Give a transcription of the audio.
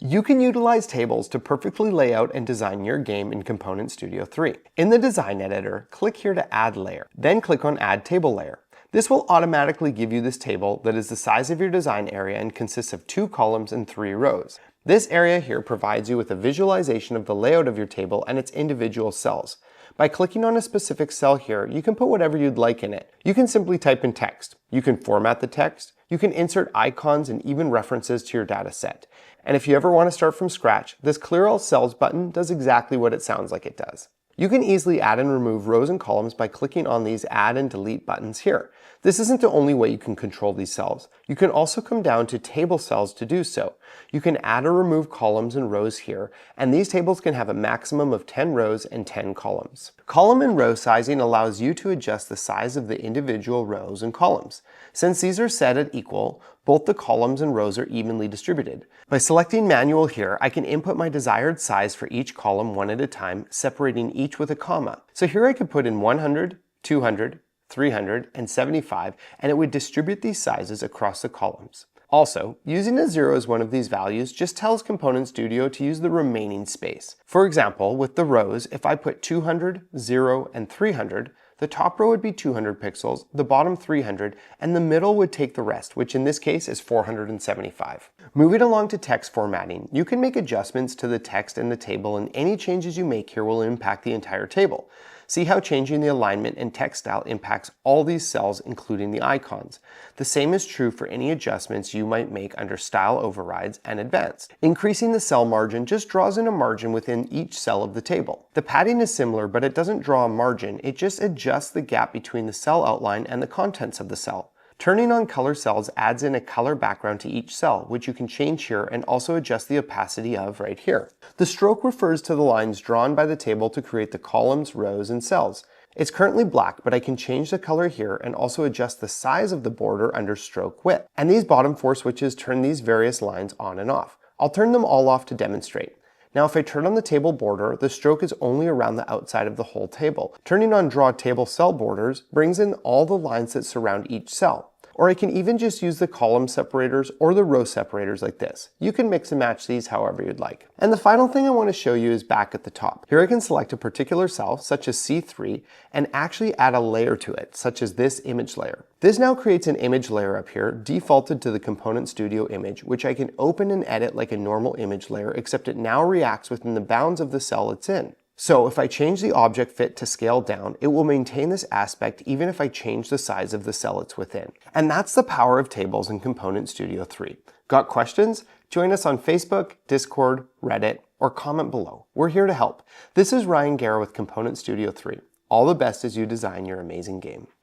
You can utilize tables to perfectly lay out and design your game in Component.Studio 3. In the Design Editor, click here to Add Layer, then click on Add Table Layer. This will automatically give you this table that is the size of your design area and consists of 2 columns and 3 rows. This area here provides you with a visualization of the layout of your table and its individual cells. By clicking on a specific cell here, you can put whatever you'd like in it. You can simply type in text. You can format the text. You can insert icons and even references to your data set. And if you ever want to start from scratch, this Clear All Cells button does exactly what it sounds like it does. You can easily add and remove rows and columns by clicking on these Add and Delete buttons here. This isn't the only way you can control these cells. You can also come down to table cells to do so. You can add or remove columns and rows here, and these tables can have a maximum of 10 rows and 10 columns. Column and row sizing allows you to adjust the size of the individual rows and columns. Since these are set at equal, both the columns and rows are evenly distributed. By selecting Manual here, I can input my desired size for each column one at a time, separating each with a comma. So here I could put in 100, 200, 300, and 75, and it would distribute these sizes across the columns. Also, using a 0 as one of these values just tells Component.Studio to use the remaining space. For example, with the rows, if I put 200, 0, and 300, the top row would be 200 pixels, the bottom 300, and the middle would take the rest, which in this case is 475. Moving along to text formatting, you can make adjustments to the text in the table, and any changes you make here will impact the entire table. See how changing the alignment and text style impacts all these cells, including the icons. The same is true for any adjustments you might make under Style Overrides and Advanced. Increasing the cell margin just draws in a margin within each cell of the table. The padding is similar, but it doesn't draw a margin, it just adjusts the gap between the cell outline and the contents of the cell. Turning on color cells adds in a color background to each cell, which you can change here and also adjust the opacity of right here. The stroke refers to the lines drawn by the table to create the columns, rows, and cells. It's currently black, but I can change the color here and also adjust the size of the border under stroke width. And these bottom 4 switches turn these various lines on and off. I'll turn them all off to demonstrate. Now if I turn on the table border, the stroke is only around the outside of the whole table. Turning on Draw Table Cell Borders brings in all the lines that surround each cell. Or I can even just use the column separators or the row separators like this. You can mix and match these however you'd like. And the final thing I want to show you is back at the top. Here I can select a particular cell, such as C3, and actually add a layer to it, such as this image layer. This now creates an image layer up here, defaulted to the Component.Studio image, which I can open and edit like a normal image layer, except it now reacts within the bounds of the cell it's in. So if I change the object fit to scale down, it will maintain this aspect even if I change the size of the cell it's within. And that's the power of tables in Component.Studio 3. Got questions? Join us on Facebook, Discord, Reddit, or comment below. We're here to help. This is Ryan Guerra with Component.Studio 3. All the best as you design your amazing game.